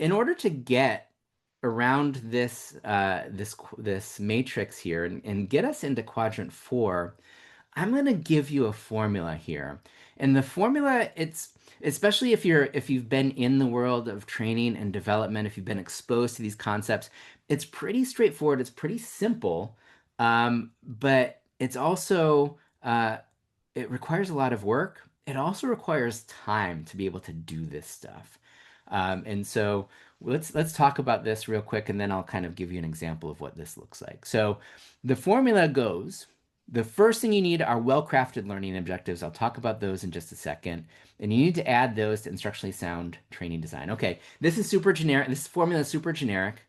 in order to get around this matrix here and get us into quadrant 4, I'm going to give you a formula here. And the formula, it's especially if you've been in the world of training and development, if you've been exposed to these concepts, it's pretty straightforward. It's pretty simple, but it's also it requires a lot of work. It also requires time to be able to do this stuff. And so let's talk about this real quick, and then I'll kind of give you an example of what this looks like. So the formula goes, the first thing you need are well-crafted learning objectives. I'll talk about those in just a second. And you need to add those to instructionally sound training design. Okay, this is super generic. This formula is super generic.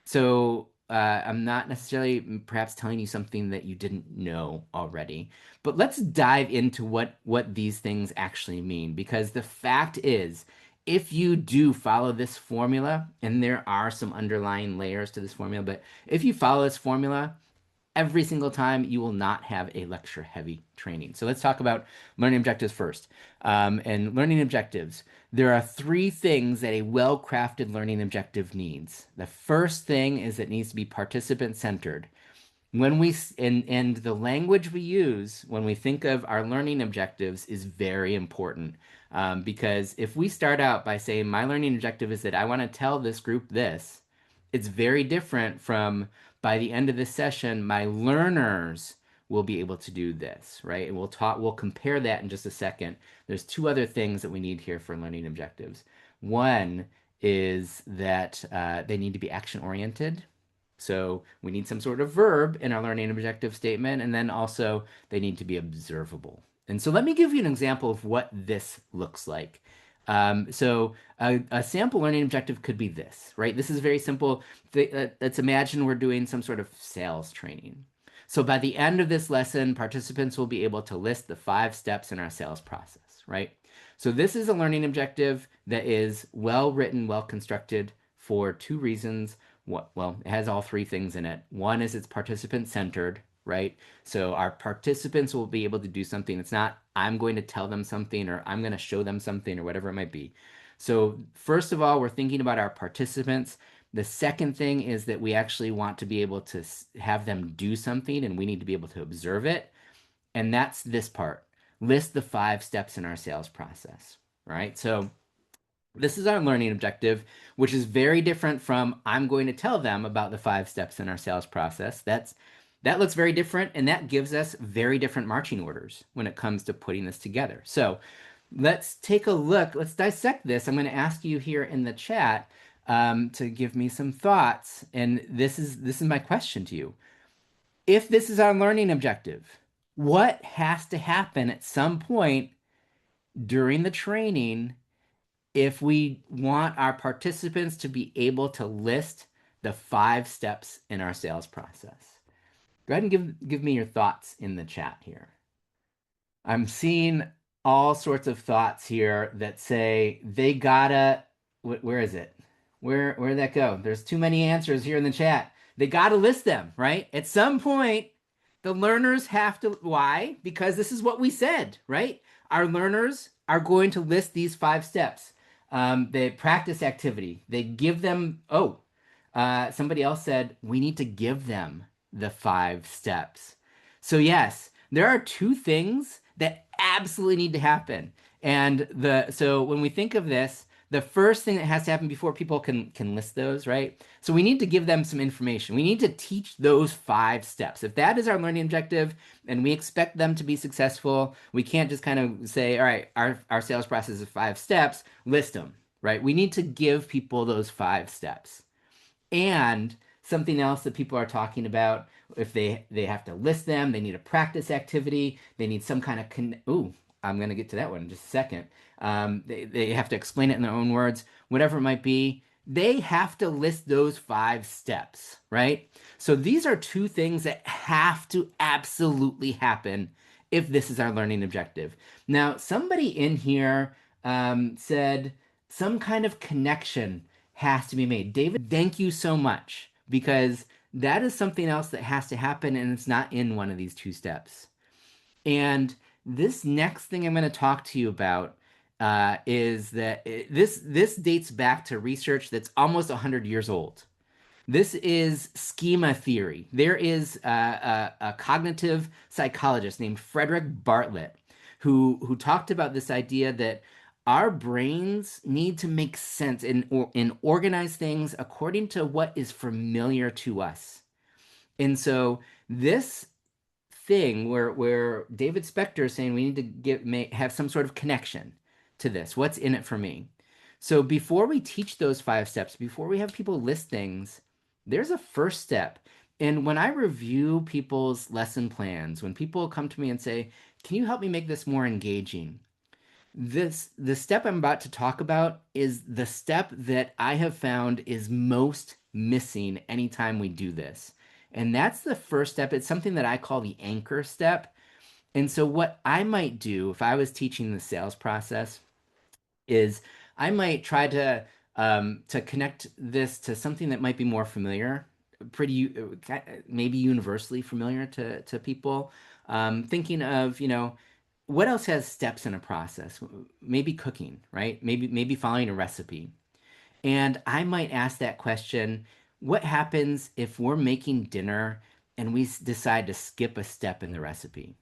So I'm not necessarily perhaps telling you something that you didn't know already, but let's dive into what these things actually mean. Because the fact is, if you do follow this formula, and there are some underlying layers to this formula, but if you follow this formula, every single time you will not have a lecture heavy training. So let's talk about learning objectives first. And learning objectives, there are three things that a well-crafted learning objective needs. The first thing is it needs to be participant centered. And the language we use when we think of our learning objectives is very important. Because if we start out by saying my learning objective is that I want to tell this group this, it's very different from by the end of this session, my learners will be able to do this, right? And we'll compare that in just a second. There's two other things that we need here for learning objectives. One is that they need to be action oriented. So we need some sort of verb in our learning objective statement, and then also they need to be observable. And so let me give you an example of what this looks like. So a sample learning objective could be this, right? This is very simple. Let's imagine we're doing some sort of sales training. So by the end of this lesson, participants will be able to list the 5 steps in our sales process, right? So this is a learning objective that is well written, well constructed for 2 reasons. Well, it has all 3 things in it. One is it's participant centered, right? So our participants will be able to do something. It's not, I'm going to tell them something or I'm going to show them something or whatever it might be. So first of all, we're thinking about our participants. The second thing is that we actually want to be able to have them do something and we need to be able to observe it. And that's this part. List the 5 steps in our sales process, right? So this is our learning objective, which is very different from I'm going to tell them about the 5 steps in our sales process. That looks very different, and that gives us very different marching orders when it comes to putting this together. So let's take a look. Let's dissect this. I'm going to ask you here in the chat to give me some thoughts. And this is my question to you. If this is our learning objective, what has to happen at some point during the training if we want our participants to be able to list the 5 steps in our sales process? Go ahead and give me your thoughts in the chat here. I'm seeing all sorts of thoughts here that say they gotta, where is it? Where'd that go? There's too many answers here in the chat. They gotta list them, right? At some point, the learners have to, why? Because this is what we said, right? Our learners are going to list these 5 steps. The practice activity, they give them, somebody else said, we need to give them the 5 steps. So yes, there are 2 things that absolutely need to happen. And so when we think of this, the first thing that has to happen before people can list those, right? So we need to give them some information. We need to teach those 5 steps. If that is our learning objective and we expect them to be successful, we can't just kind of say, all right, our sales process is 5 steps, list them, right? We need to give people those 5 steps. And something else that people are talking about, if they have to list them, they need a practice activity, they need some kind of I'm going to get to that one in just a second. They have to explain it in their own words, whatever it might be. They have to list those 5 steps, right? So these are 2 things that have to absolutely happen if this is our learning objective. Now, somebody in here said some kind of connection has to be made. David, thank you so much, because that is something else that has to happen, and it's not in one of these 2 steps. And this next thing I'm going to talk to you about, is that this dates back to research that's almost 100 years old. This is schema theory. There is a cognitive psychologist named Frederick Bartlett who talked about this idea that our brains need to make sense and organize things according to what is familiar to us. And so this thing where David Spector is saying we need to have some sort of connection to this. What's in it for me? So before we teach those 5 steps, before we have people list things, there's a first step. And when I review people's lesson plans, when people come to me and say, "Can you help me make this more engaging?" The step I'm about to talk about is the step that I have found is most missing anytime we do this. And that's the first step. It's something that I call the anchor step. And so what I might do if I was teaching the sales process is I might try to connect this to something that might be more familiar, maybe universally familiar to people. Thinking of, what else has steps in a process? Maybe cooking, right? Maybe following a recipe. And I might ask that question, what happens if we're making dinner and we decide to skip a step in the recipe?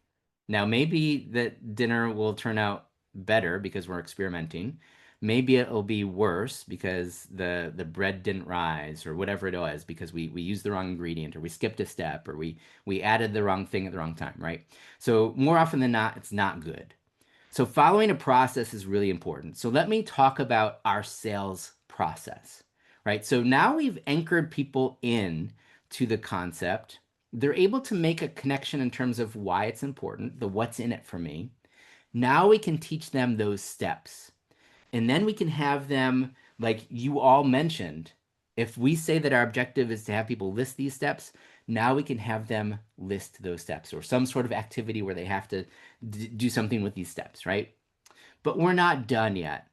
Now, maybe the dinner will turn out better because we're experimenting. Maybe it'll be worse because the bread didn't rise or whatever it was because we used the wrong ingredient or we skipped a step or we added the wrong thing at the wrong time, right? So more often than not, it's not good. So following a process is really important. So let me talk about our sales process, right? So now we've anchored people in to the concept. They're able to make a connection in terms of why it's important, the what's in it for me. Now we can teach them those steps. And then we can have them, like you all mentioned, if we say that our objective is to have people list these steps, now we can have them list those steps or some sort of activity where they have to do something with these steps, right? But we're not done yet.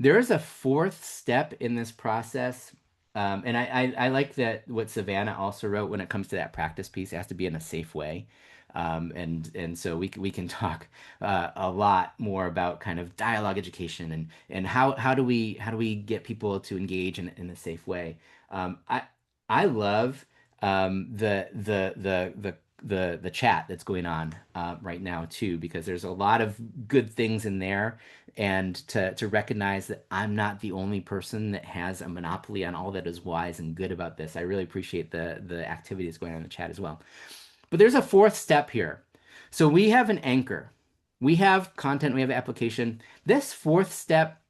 There is a fourth step in this process. And I like that what Savannah also wrote when it comes to that practice piece. It has to be in a safe way. And so we can talk a lot more about kind of dialogue education and how do we get people to engage in a safe way. I love the chat that's going on right now too, because there's a lot of good things in there, and to recognize that I'm not the only person that has a monopoly on all that is wise and good about this. I really appreciate the activities going on in the chat as well. But there's a fourth step here. So we have an anchor, we have content, we have application. This fourth step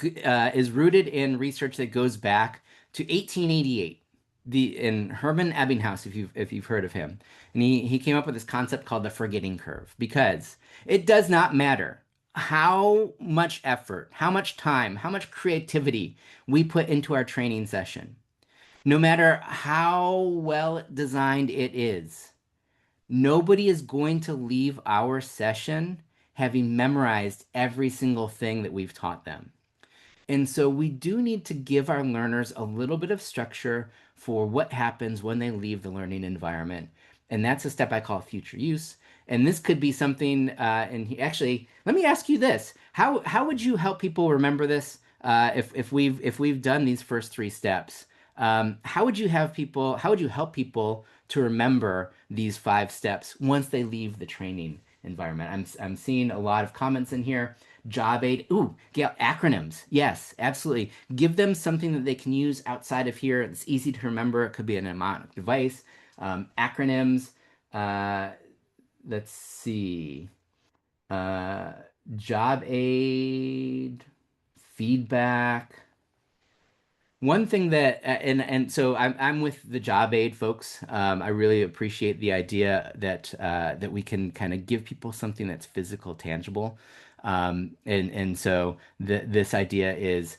is rooted in research that goes back to 1888. In Hermann Ebbinghaus, if you've heard of him, and he came up with this concept called the forgetting curve, because it does not matter how much effort, how much time, how much creativity we put into our training session, no matter how well designed it is, nobody is going to leave our session having memorized every single thing that we've taught them. And so we do need to give our learners a little bit of structure for what happens when they leave the learning environment. And that's a step I call future use. And this could be something, actually, let me ask you this. How would you help people remember this if we've done these first 3 steps? How would you help people to remember these 5 steps once they leave the training environment? I'm seeing a lot of comments in here. Job aid. Ooh, yeah, acronyms. Yes, absolutely. Give them something that they can use outside of here. It's easy to remember. It could be an mnemonic device. Acronyms. Uh, let's see. Uh, Job aid, feedback. One thing that and so I'm with the job aid folks. I really appreciate the idea that we can kind of give people something that's physical, tangible, and so this idea is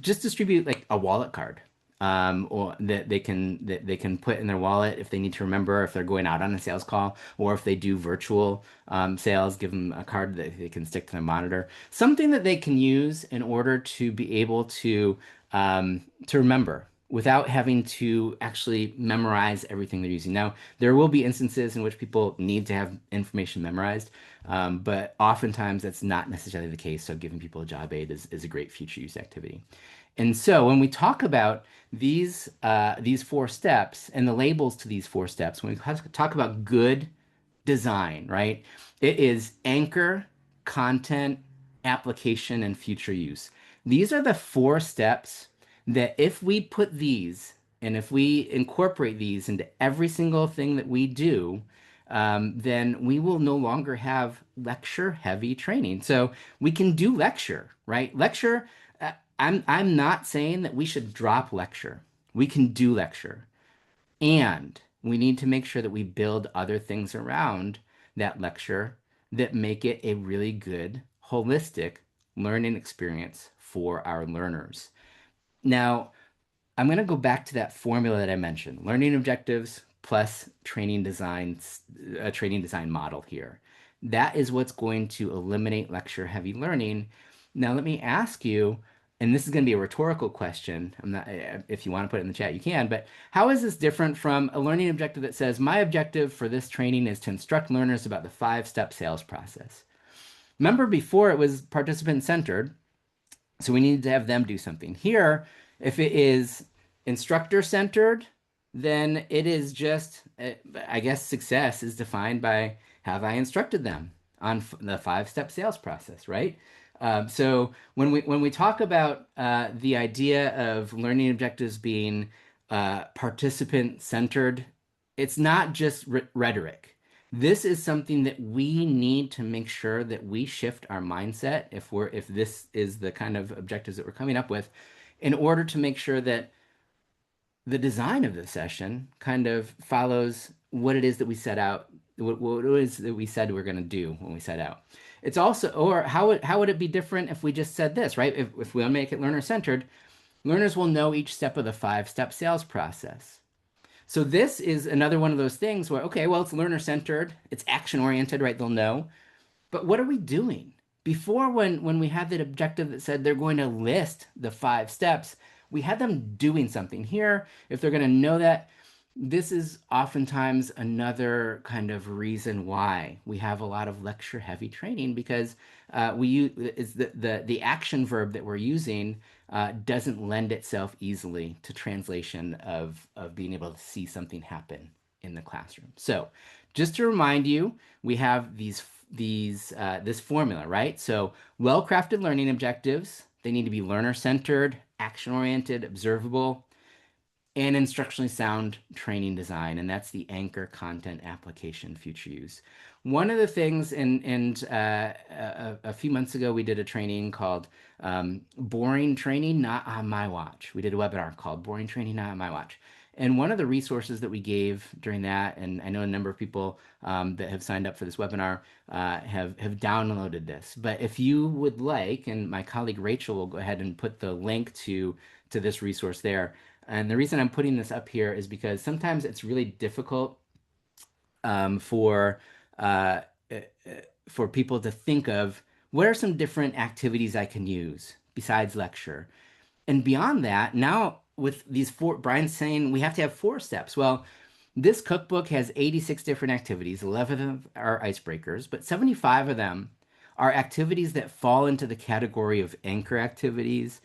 just distribute like a wallet card, or that they can put in their wallet if they need to remember if they're going out on a sales call, or if they do virtual sales, give them a card that they can stick to their monitor, something that they can use in order to be able to remember. without having to actually memorize everything they're using. Now, there will be instances in which people need to have information memorized, but oftentimes that's not necessarily the case. So giving people a job aid is a great future use activity. And so when we talk about these four steps and the labels to these four steps, when we talk about good design, right? It is anchor, content, application, and future use. These are the four steps that if we put these and if we incorporate these into every single thing that we do, then we will no longer have lecture heavy training. So we can do lecture, right? Lecture, I'm not saying that we should drop lecture. We can do lecture. And we need to make sure that we build other things around that lecture that make it a really good, holistic learning experience for our learners. Now, I'm going to go back to that formula that I mentioned, learning objectives plus a training design model here. That is what's going to eliminate lecture heavy learning. Now, let me ask you, and this is going to be a rhetorical question. I'm not, if you want to put it in the chat, you can, but how is this different from a learning objective that says, my objective for this training is to instruct learners about the 5-step sales process? Remember before it was participant centered, so we need to have them do something. Here, if it is instructor centered, then it is just, I guess success is defined by have I instructed them on the 5-step sales process, right? So when we talk about the idea of learning objectives being participant centered, it's not just rhetoric. This is something that we need to make sure that we shift our mindset if this is the kind of objectives that we're coming up with in order to make sure that the design of the session kind of follows what it is that we set out, what it is that we said we're going to do when we set out. It's also, or how would it be different if we just said this, right? If we want to make it learner centered, learners will know each step of the 5-step sales process. So this is another one of those things where, okay, well, it's learner centered, it's action oriented, right? They'll know. But what are we doing? Before, when we had that objective that said they're going to list the 5 steps, we had them doing something. Here, if they're going to know that, this is oftentimes another kind of reason why we have a lot of lecture heavy training because we use is the action verb that we're using doesn't lend itself easily to translation of being able to see something happen in the classroom. So just to remind you, we have this formula, right? So well-crafted learning objectives, they need to be learner-centered, action-oriented, observable, and instructionally sound training design, and that's the anchor content application future use. One of the things, and a few months ago, we did a training called Boring Training Not on My Watch. We did a webinar called Boring Training Not on My Watch. And one of the resources that we gave during that, and I know a number of people that have signed up for this webinar have downloaded this. But if you would like, and my colleague Rachel will go ahead and put the link to this resource there. And the reason I'm putting this up here is because sometimes it's really difficult for uh, uh, for people to think of what are some different activities I can use besides lecture. And beyond that, now with these four, Brian's saying we have to have 4 steps. Well, this cookbook has 86 different activities. 11 of them are icebreakers, but 75 of them are activities that fall into the category of anchor activities,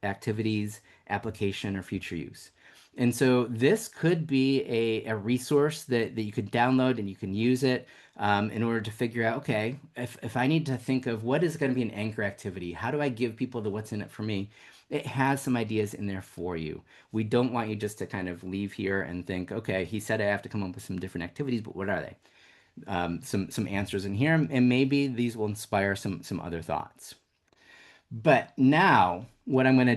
activities, application, or future use. And so this could be a resource that you could download and you can use it in order to figure out, okay, if I need to think of what is going to be an anchor activity, how do I give people the what's in it for me? It has some ideas in there for you. We don't want you just to kind of leave here and think, okay, he said I have to come up with some different activities, but what are they? Some answers in here, and maybe these will inspire some other thoughts. But now, what I'm going to